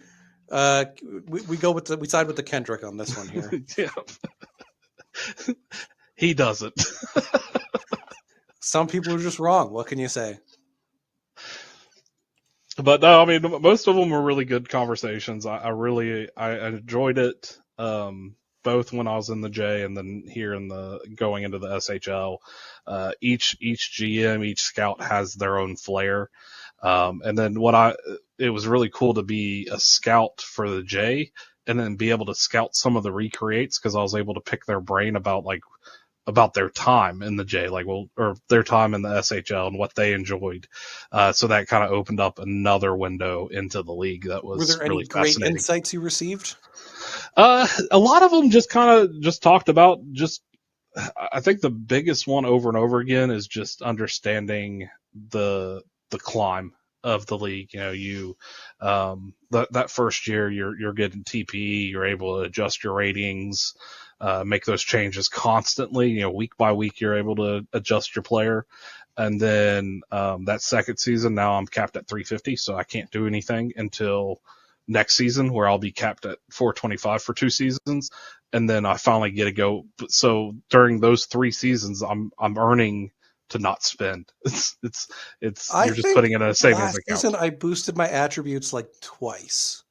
We side with the Kendrick on this one here. Yeah. He doesn't. Some people are just wrong. What can you say? But no, I mean, most of them were really good conversations. I really enjoyed it. Both when I was in the J and then here going into the SHL. Each GM, each scout has their own flair. And then it was really cool to be a scout for the J and then be able to scout some of the recreates, because I was able to pick their brain about like about their time in the J, or their time in the SHL and what they enjoyed. So that kind of opened up another window into the league that Were was there any really great fascinating. insights you received? A lot of them just kind of just talked about just. I think the biggest one over and over again is just understanding the climb of the league. That first year you're getting TPE, you're able to adjust your ratings, make those changes constantly. Week by week you're able to adjust your player. And then that second season, now I'm capped at 350, so I can't do anything until next season, where I'll be capped at 425 for 2 seasons, and then I finally get to go. So during those 3 seasons, I'm earning to not spend. It's I you're just think putting it in a savings last account. season I boosted my attributes like twice.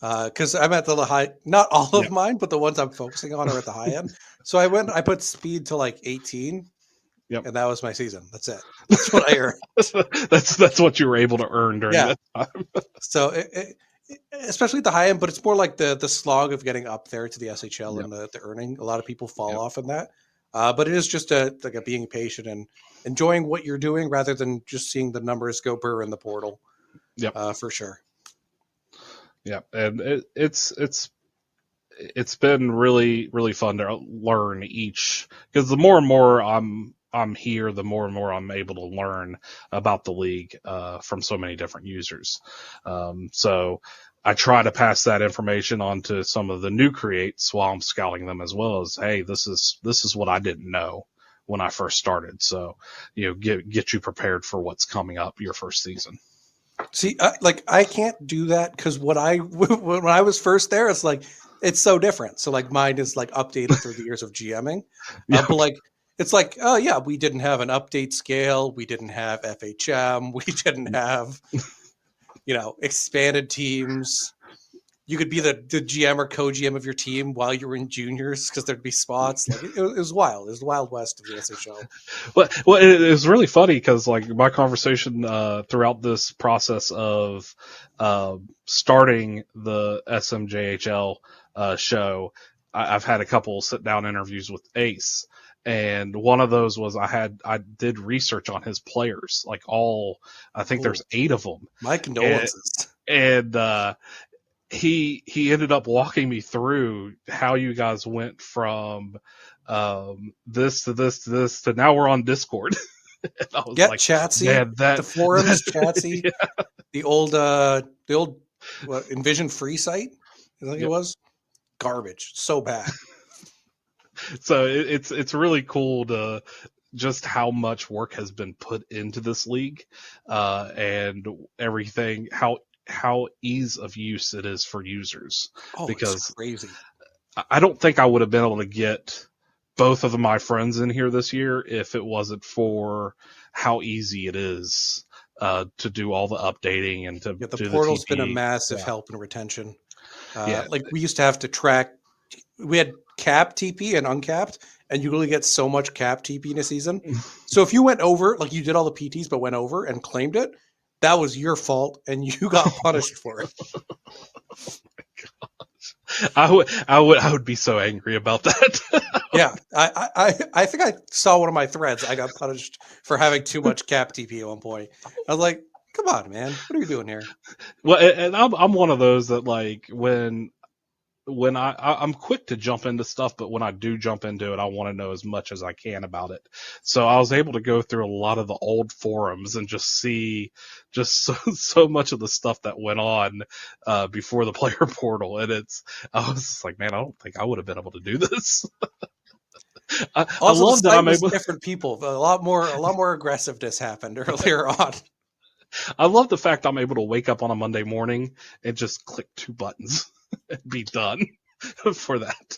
Because I'm at the high, not all Yeah, of mine, but the ones I'm focusing on are at the high end. So I put speed to like 18, yep. and that was my season. That's it. That's what I earned. That's what you were able to earn during Yeah. that time. So especially at the high end, but it's more like the slog of getting up there to the SHL Yep. and the earning. A lot of people fall Yep. off in that. But it is just like a being patient and enjoying what you're doing rather than just seeing the numbers go burr in the portal. Yep. For sure. Yep. And it's been really really fun to learn each, because the more and more I'm here, the more and more I'm able to learn about the league from so many different users. So I try to pass that information on to some of the new creates while I'm scouting them, as well as, hey, this is what I didn't know when I first started. So get you prepared for what's coming up your first season. See, like I can't do that because when I was first there, it's so different. So like mine is like updated through the years of GMing, Yeah. but like it's like, oh yeah, we didn't have an update scale, we didn't have FHM, we didn't have expanded teams. You could be the GM or co-GM of your team while you were in juniors because there'd be spots. Like it was wild. It was the Wild West of the SHL. Well, it was really funny because like my conversation throughout this process of starting the SMJHL show, I've had a couple sit down interviews with Ace, and one of those was I did research on his players, like I think Oh, there's 8 of them, my and condolences. and he ended up walking me through how you guys went from this to this to this to now we're on Discord. And I was Yeah, like, Chatsy, man, the forums, that Chatsy, yeah, the old what, Envision Free site, I think it yep. was garbage, so bad. So it's really cool to just how much work has been put into this league, and everything, how ease of use it is for users, Oh, it's because crazy. I don't think I would have been able to get both of my friends in here this year if it wasn't for how easy it is to do all the updating and to Yeah, the do the portal's been a TP. massive Yeah, help in retention. yeah, Like we used to have to track. We had cap TP and uncapped, and you really get so much cap TP in a season. So if you went over, like you did all the PTs but went over and claimed it, that was your fault, and you got punished for it. I would be so angry about that. Yeah, I think I saw one of my threads. I got punished for having too much cap TP at one point. I was like, "Come on, man, what are you doing here?" Well, and I'm one of those that, like, when I'm quick to jump into stuff, but when I do jump into it, I want to know as much as I can about it. So I was able to go through a lot of the old forums and just see just so much of the stuff that went on before the player portal. And I was just like, man, I don't think I would have been able to do this. I Also, the love that site I'm was able. different people. A lot more aggressiveness happened earlier on. I love the fact I'm able to wake up on a Monday morning and just click 2 buttons and be done for that.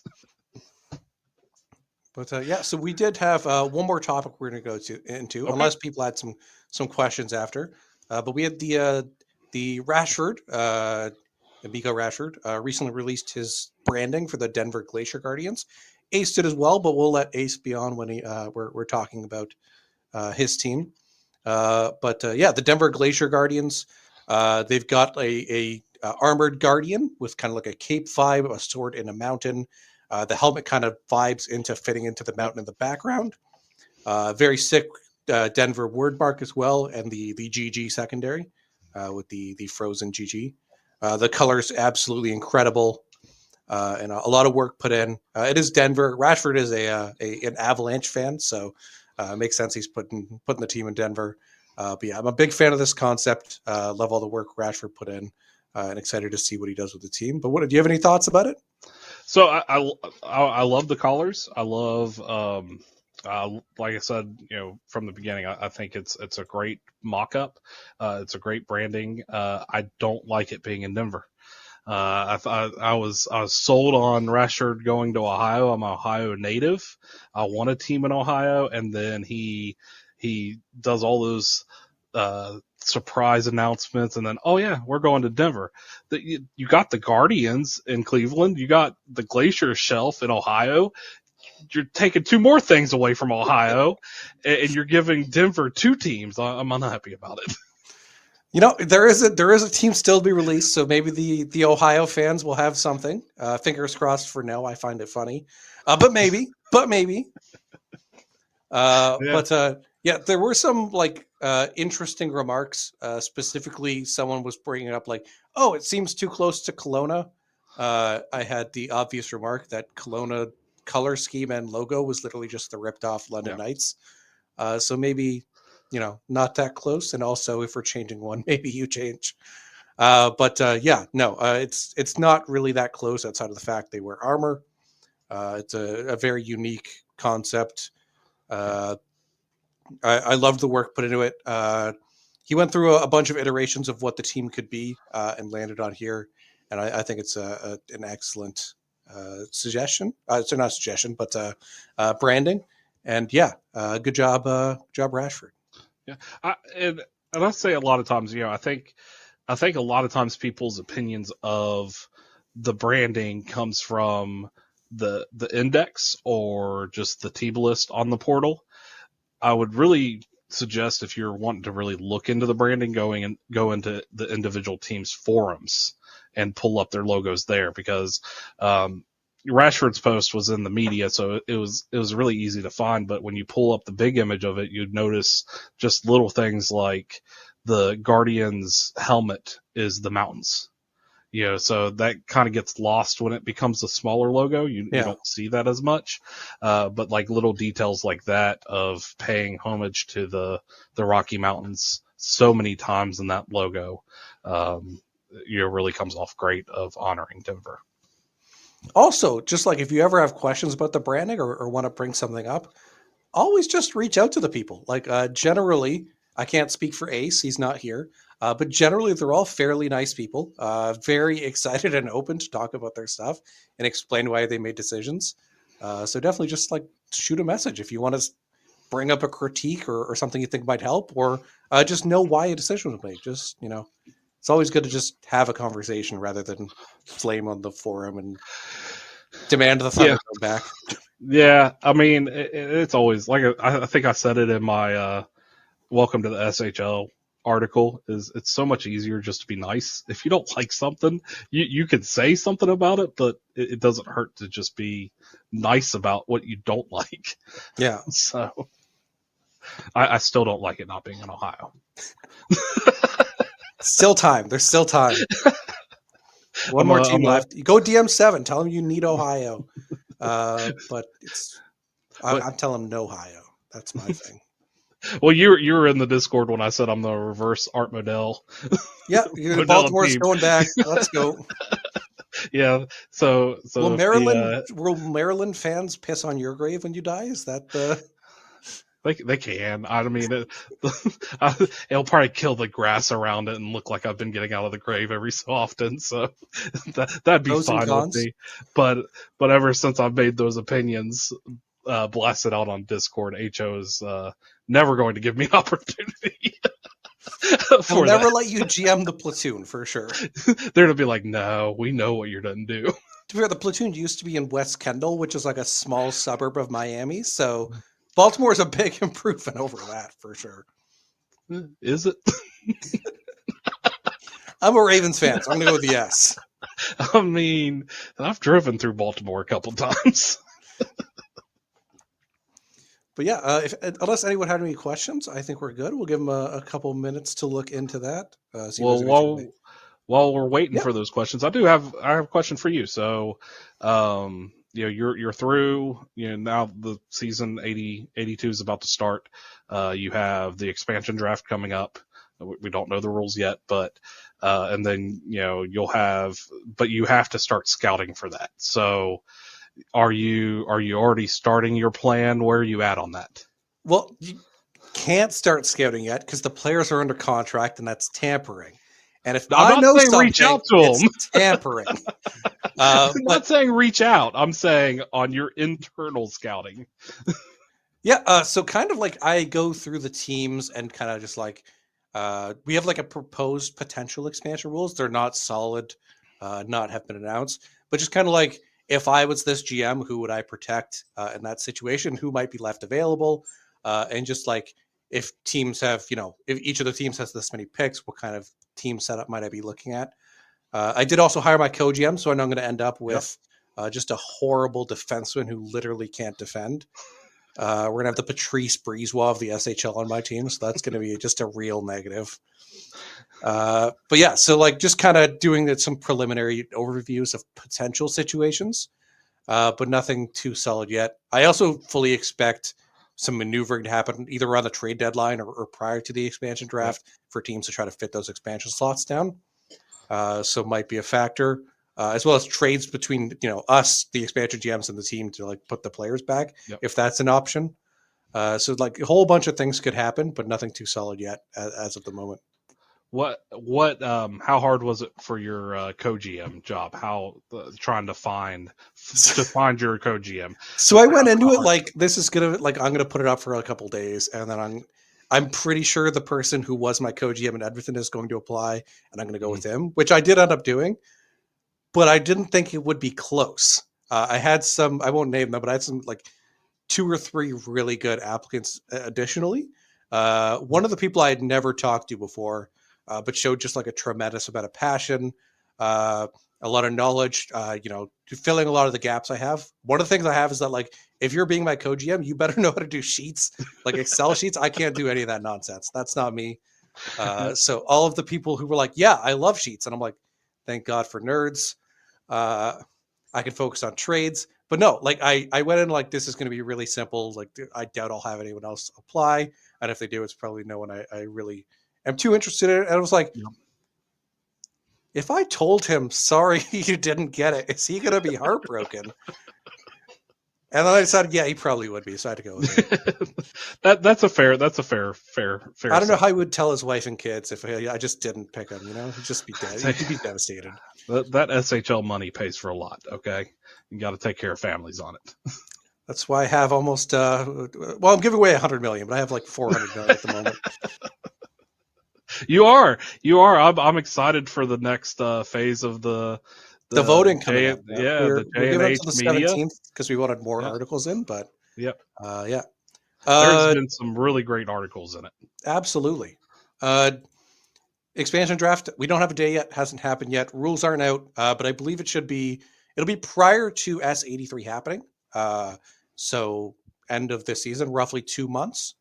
But yeah, so we did have one more topic we're going to go into, Okay. unless people had some questions after. But we had the Rashford, Miko Rashford, recently released his branding for the Denver Glacier Guardians. Ace did as well, but we'll let Ace be on when we're talking about his team. But yeah, the Denver Glacier Guardians, they've got a armored guardian with kind of like a cape vibe, a sword in a mountain. The helmet kind of vibes into fitting into the mountain in the background. Very sick Denver word mark as well, and the GG secondary with the frozen GG. The colors absolutely incredible, and a lot of work put in. It is Denver. Rashford is an Avalanche fan, so it makes sense he's putting the team in Denver. But yeah, I'm a big fan of this concept. Love all the work Rashford put in, and excited to see what he does with the team. But do you have any thoughts about it? So I love the colors. I love like I said, from the beginning, I think it's a great mock-up. It's a great branding. I don't like it being in Denver. I was sold on Rashford going to Ohio. I'm an Ohio native. I want a team in Ohio, and then he does all those surprise announcements, and then, oh yeah, we're going to Denver. You got the Guardians in Cleveland. You got the Glacier Shelf in Ohio. You're taking two more things away from Ohio, and you're giving Denver two teams. I'm unhappy about it. There is a team still to be released, so maybe the Ohio fans will have something. Fingers crossed for now. I find it funny, but maybe. Yeah. Yeah, there were some interesting remarks. Specifically, someone was bringing up oh, it seems too close to Kelowna. I had the obvious remark that Kelowna color scheme and logo was literally just the ripped off London Yeah. Knights. So maybe not that close. And also, if we're changing one, maybe you change. It's not really that close outside of the fact they wear armor. It's a very unique concept. I love the work put into it. He went through a bunch of iterations of what the team could be and landed on here. And I think it's an excellent suggestion. It's not a suggestion, but branding. And good job, Rashford. Yeah, and I say a lot of times, I think a lot of times people's opinions of the branding comes from the index or just the team list on the portal. I would really suggest, if you're wanting to really look into the branding, go into the individual teams' forums and pull up their logos there, because Rashford's post was in the media, so it was really easy to find. But when you pull up the big image of it, you'd notice just little things like the Guardians helmet is the mountains. So that kind of gets lost when it becomes a smaller logo. You don't see that as much. But like little details like that of paying homage to the Rocky Mountains so many times in that logo, really comes off great of honoring Denver. Also, just if you ever have questions about the branding or want to bring something up, always just reach out to the people. Generally, I can't speak for Ace, he's not here, but generally they're all fairly nice people, very excited and open to talk about their stuff and explain why they made decisions. So definitely just shoot a message if you want to bring up a critique or something you think might help, or just know why a decision was made. Just, it's always good to just have a conversation rather than flame on the forum and demand the Thunder go back. Yeah, I mean, it's always I think I said it in my welcome to the SHL article. It's so much easier just to be nice. If you don't like something, you can say something about it, but it doesn't hurt to just be nice about what you don't like. Yeah. So I still don't like it not being in Ohio. Still time. There's still time. One more team left. You go DM7. Tell them you need Ohio. But I'm telling them no Ohio. That's my thing. Well, you were in the Discord when I said I'm the reverse Art Modell. Yeah, Baltimore's going back. Let's go. Yeah. So will Maryland fans piss on your grave when you die? Is that the? They can. I mean, it'll probably kill the grass around it and look like I've been getting out of the grave every so often. So that'd be fine with me. But ever since I've made those opinions, blasted out on Discord, HO is never going to give me an opportunity. They'll never let you GM the platoon for sure. They're gonna be like, no, we know what you're gonna do. To be fair, the platoon used to be in West Kendall, which is a small suburb of Miami. So Baltimore is a big improvement over that for sure. Is it? I'm a Ravens fan, so I'm gonna go with yes. I mean, I've driven through Baltimore a couple times. But yeah, unless anyone had any questions, I think we're good. We'll give them a couple minutes to look into that. See if Well, there's anything they. while we're waiting Yeah. for those questions, I have a question for you. So, you're through. Now the season 82 is about to start. You have the expansion draft coming up. We don't know the rules yet, but and then but you have to start scouting for that. So, are you already starting your plan? Where are you at on that? Well, you can't start scouting yet because the players are under contract, and that's tampering. And if I'm I not know saying reach something, out to it's them. tampering. I'm not But saying reach out. I'm saying on your internal scouting. yeah, so kind of like I go through the teams and kind of just like we have like a proposed potential expansion rules. They're not solid, not have been announced, but just kind of like if I was this GM, who would I protect in that situation? Who might be left available? And just like if teams have, if each of the teams has this many picks, what kind of team setup might I be looking at? I did also hire my co-GM, so I know I'm going to end up Yep. with just a horrible defenseman who literally can't defend. We're gonna have the Patrice Brisebois of the SHL on my team, so that's gonna be just a real negative. But yeah, so like just kind of doing some preliminary overviews of potential situations, but nothing too solid yet. I also fully expect some maneuvering to happen either around the trade deadline or prior to the expansion Yep. draft for teams to try to fit those expansion slots down. So might be a factor. As well as trades between us, the expansion GMs, and the team to like put the players back, Yep. if that's an option. So like a whole bunch of things could happen, but nothing too solid yet as of the moment. How hard was it for your co-GM job? How trying to find your co-GM? So I went into How it hard? like this is gonna like I'm gonna put it up for a couple days, and then I'm pretty sure the person who was my co-GM in Edmonton is going to apply, and I'm going to go with him, which I did end up doing, but I didn't think it would be close. I had some, I won't name them, but I had some like 2 or 3 really good applicants additionally. One of the people I had never talked to before, but showed just like a tremendous amount of passion, uh, a lot of knowledge, filling a lot of the gaps I have. One of the things I have is that like, if you're being my co-GM, you better know how to do sheets, like Excel sheets. I can't do any of that nonsense. That's not me. So all of the people who were like, yeah, I love sheets. And I'm like, thank God for nerds. Uh, I can focus on trades. But no, like I went in like this is going to be really simple. Like I doubt I'll have anyone else apply, and if they do, it's probably no one I really am too interested in. And I was like, Yep. if I told him sorry you didn't get it, is he going to be heartbroken? And then I decided, yeah, he probably would be. So I had to go with it. That's a fair I don't know assessment. how he would tell his wife and kids if I just didn't pick him. He'd just be dead. Say, He'd be devastated. that SHL money pays for a lot. Okay, you got to take care of families on it. That's why I have almost. Well, I'm giving away 100 million, but I have like 400 million at the moment. You are. I'm excited for the next phase of the The voting coming up. Yeah. The We're J and giving it H to the media. 17th because we wanted more Yeah. articles in, but Yep. yeah. There's been some really great articles in it. Absolutely. Expansion draft. We don't have a day yet. Hasn't happened yet. Rules aren't out, but I believe it'll be prior to S83 happening. So end of this season, roughly 2 months.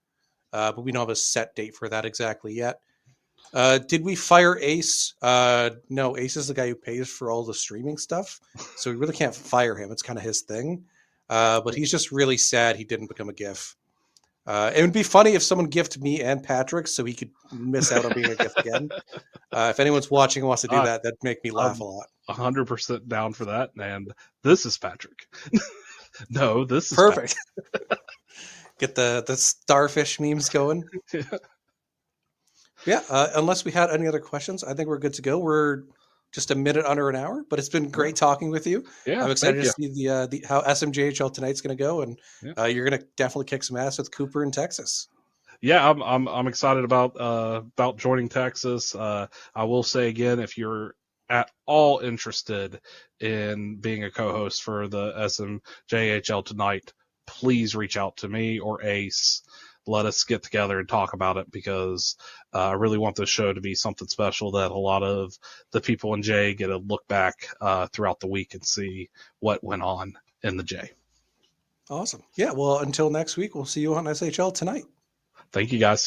But we don't have a set date for that exactly yet. Did we fire Ace? No, Ace is the guy who pays for all the streaming stuff, so we really can't fire him. It's kind of his thing. But he's just really sad he didn't become a GIF. It would be funny if someone gifted me and Patrick so he could miss out on being a GIF again. If anyone's watching and wants to do that, that'd make me laugh a lot. 100% down for that. And this is Patrick. No, this is Perfect. Get the starfish memes going. Yeah, unless we had any other questions, I think we're good to go. We're just a minute under an hour, but it's been great talking with you. Yeah, I'm excited to thank see the how SMJHL tonight's going to go, and Yeah. you're going to definitely kick some ass with Cooper in Texas. Yeah, I'm excited about joining Texas. I will say again, if you're at all interested in being a co-host for the SMJHL Tonight, please reach out to me or Ace. let us get together and talk about it, because I really want this show to be something special that a lot of the people in J get a look back throughout the week and see what went on in the J. Awesome. Yeah. Well, until next week, we'll see you on SHL Tonight. Thank you, guys.